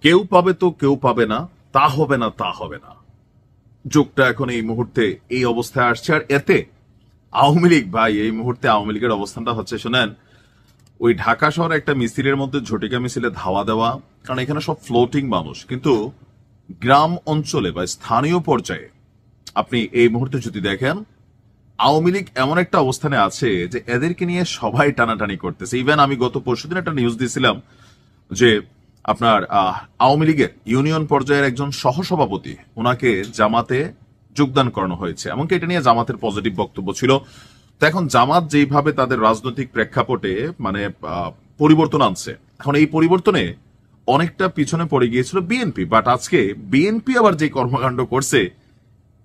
কেউ পাবে তো কেউ পাবে না, তা হবে না, তা হবে না। যুগটা এখন এই মুহূর্তে এই অবস্থায় আসছে। আর এতে আওয়ামী লীগ, ভাই, এই মুহূর্তে আওয়ামী লীগের অবস্থানটা হচ্ছে, শোনেন, ওই ঢাকা শহরে একটা মিছিলের মধ্যে ঝটিকা মিছিলে ধাওয়া দেওয়া, কারণ এখানে সব ফ্লোটিং মানুষ, কিন্তু গ্রাম অঞ্চলে বা স্থানীয় পর্যায়ে আপনি এই মুহূর্তে যদি দেখেন, আওয়ামী লীগ এমন একটা অবস্থানে আছে যে এদেরকে নিয়ে সবাই টানাটানি করতেছে। ইভেন আমি গত পরশুদিন একটা নিউজ দিয়েছিলাম যে আপনার আওয়ামী লীগের ইউনিয়ন পর্যায়ের একজন সহসভাপতি, ওনাকে জামাতে যোগদান করানো হয়েছে, এমনকি এটা নিয়ে জামাতের পজিটিভ বক্তব্য ছিল। তো এখন জামাত যেইভাবে তাদের রাজনৈতিক প্রেক্ষাপটে মানে পরিবর্তন আনছে, এখন এই পরিবর্তনে অনেকটা পিছনে পড়ে গিয়েছিল বিএনপি, বাট আজকে বিএনপি আবার যে কর্মকাণ্ড করছে,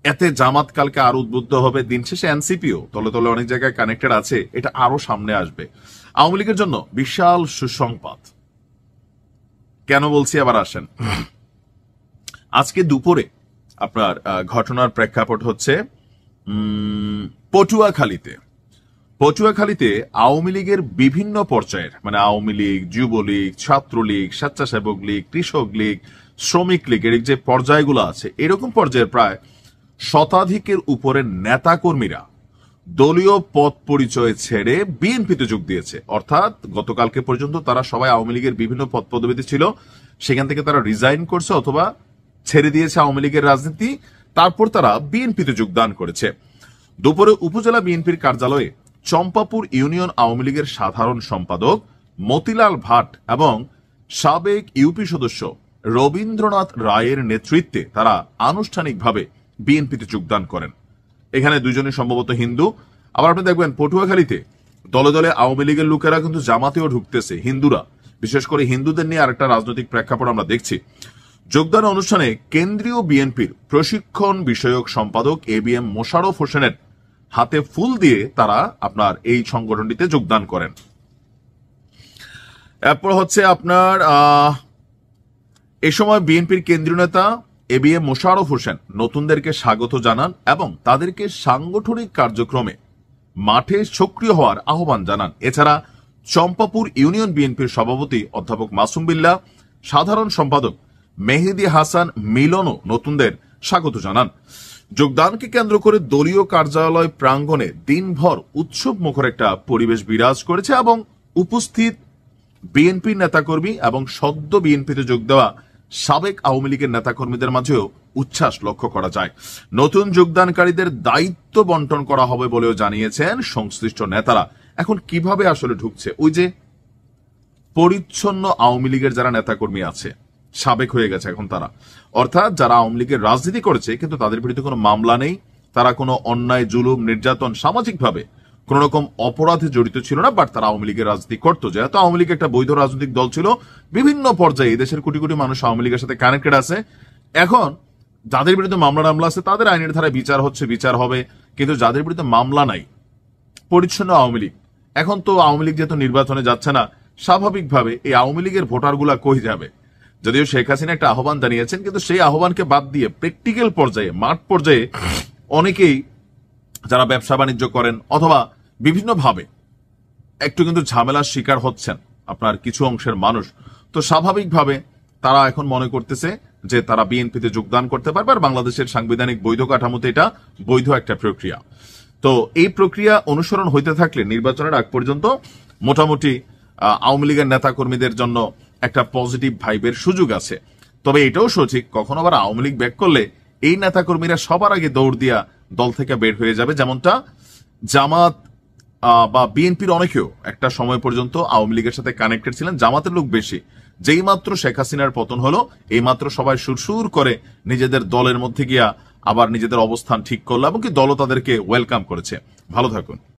এতে জামাত কালকে আরো উদ্বুদ্ধ হবে। দিন শেষে এনসিপিও তলে তলে অনেক জায়গায় কানেক্টেড আছে, এটা আরো সামনে আসবে। আওয়ামী লীগের জন্য বিশাল সুসংবাদ। কেন বলছি আবার আসেন। আজকে দুপুরে আপনার ঘটনার প্রেক্ষাপট হচ্ছে পটুয়াখালীতে আওয়ামী লীগের বিভিন্ন পর্যায়ের, মানে আওয়ামী লীগ, যুবলীগ, ছাত্রলীগ, স্বেচ্ছাসেবক লীগ, কৃষক লীগ, শ্রমিক লীগের যে পর্যায়গুলো আছে, এরকম পর্যায়ের প্রায় শতাধিকের উপরে নেতাকর্মীরা দলীয় পদ পরিচয় ছেড়ে বিএনপিতে যোগ দিয়েছে। অর্থাৎ গতকালকে পর্যন্ত তারা সবাই আওয়ামী লীগের বিভিন্ন পদ পদবিতে ছিল, সেখান থেকে তারা রিজাইন করছে অথবা ছেড়ে দিয়েছে আওয়ামী লীগের রাজনীতি, তারপর তারা বিএনপিতে যোগদান করেছে। দুপুরে উপজেলা বিএনপির কার্যালয়ে চম্পাপুর ইউনিয়ন আওয়ামী লীগের সাধারণ সম্পাদক মতিলাল ভাট এবং সাবেক ইউপি সদস্য রবীন্দ্রনাথ রায়ের নেতৃত্বে তারা আনুষ্ঠানিকভাবে বিএনপিতে যোগদান করেন। এখানে দুজনই সম্ভবত হিন্দু। আবার আপনি দেখবেন পটুয়াখালীতে দলে দলে আওয়ামী লীগের লোকেরা কিন্তু জামাতেও ঢুকতেছে, হিন্দুরা, বিশেষ করে হিন্দুদের নিয়ে আরেকটা রাজনৈতিক প্রেক্ষাপট আমরা দেখছি। যোগদান অনুষ্ঠানে কেন্দ্রীয় বিএনপির প্রশিক্ষণ বিষয়ক সম্পাদক ABM মোশাররফ হোসেনের হাতে ফুল দিয়ে তারা আপনার এই সংগঠনটিতে যোগদান করেন। এরপর হচ্ছে আপনার এ সময় বিএনপির কেন্দ্রীয় নেতা ABM মোশাররফ হোসেন নতুনদেরকে স্বাগত জানান এবং তাদেরকে সাংগঠনিক কার্যক্রমে মাঠে সক্রিয় হওয়ার আহ্বান জানান। এছাড়া চম্পাপুর ইউনিয়ন বিএনপির সভাপতি অধ্যাপক মাসুম বিল্লাহ, সাধারণ সম্পাদক মেহেদী হাসান মিলনও নতুনদের স্বাগত জানান। যোগদানকে কেন্দ্র করে দলীয় কার্যালয় প্রাঙ্গণে দিনভর উৎসব মুখর একটা পরিবেশ বিরাজ করেছে এবং উপস্থিত বিএনপির নেতাকর্মী এবং সদ্য বিএনপিতে যোগ দেওয়া সাবেক আওয়ামী লীগের নেতাকর্মীদের মাঝেও উচ্ছ্বাস লক্ষ্য করা যায়। নতুন যোগদানকারীদের দায়িত্ব বন্টন করা হবে বলেও জানিয়েছেন সংশ্লিষ্ট নেতারা। এখন কিভাবে আসলে ঢুকছে, ওই যে পরিচ্ছন্ন আওয়ামী লীগের যারা নেতাকর্মী আছে, সাবেক হয়ে গেছে এখন তারা, অর্থাৎ যারা আওয়ামী লীগের রাজনীতি করেছে কিন্তু তাদের বিরুদ্ধে কোনো মামলা নেই, তারা কোনো অন্যায়, জুলুম, নির্যাতন, সামাজিকভাবে কোন রকম অপরাধে জড়িত ছিল না, বাট তারা আওয়ামী লীগের রাজনীতি করতো। যেহেতু আওয়ামী লীগ একটা বৈধ রাজনৈতিক দল ছিল, বিভিন্ন পর্যায়ে দেশের কোটি কোটি মানুষ আওয়ামী লীগের সাথে কানেক্টেড আছে। এখন যাদের বিরুদ্ধে মামলা আছে তাদের আইনের ধারায় বিচার হচ্ছে, বিচার হবে, কিন্তু যাদের বিরুদ্ধে মামলা নাই, পরিচ্ছন্ন আওয়ামী লীগ। এখন তো আওয়ামী লীগ যেহেতু নির্বাচনে যাচ্ছে না, স্বাভাবিকভাবে এই আওয়ামী লীগের ভোটারগুলা কই যাবে? যদিও শেখ হাসিনা একটা আহ্বান জানিয়েছেন, কিন্তু সেই আহ্বানকে বাদ দিয়ে প্র্যাকটিক্যাল পর্যায়ে, মাঠ পর্যায়ে অনেকেই যারা ব্যবসা বাণিজ্য করেন অথবা বিভিন্নভাবে একটু কিন্তু ঝামেলার শিকার হচ্ছেন আপনার কিছু অংশের মানুষ। তো স্বাভাবিকভাবে তারা এখন মনে করতেছে যে তারা বিএনপিতে যোগদান করতে পারবে, আর বাংলাদেশের সাংবিধানিক বৈধ কাঠামোতে এটা বৈধ একটা প্রক্রিয়া। তো এই প্রক্রিয়া অনুসরণ হইতে থাকলে নির্বাচনের আগ পর্যন্ত মোটামুটি আওয়ামী লীগের নেতাকর্মীদের জন্য একটা পজিটিভ ভাইবের সুযোগ আছে। তবে এটাও সঠিক, কখনো আবার আওয়ামী লীগ ব্যাক করলে এই নেতাকর্মীরা সবার আগে দৌড় দিয়া দল থেকে বের হয়ে যাবে, যেমনটা জামাত বা বিএনপির অনেকেও একটা সময় পর্যন্ত আওয়ামী লীগের সাথে কানেক্টেড ছিলেন। জামাতের লোক বেশি, যেই মাত্র শেখ হাসিনার পতন হলো, এই মাত্র সবাই সুরসুর করে নিজেদের দলের মধ্যে গিয়া আবার নিজেদের অবস্থান ঠিক করলো এবং কি দলও তাদেরকে ওয়েলকাম করেছে। ভালো থাকুন।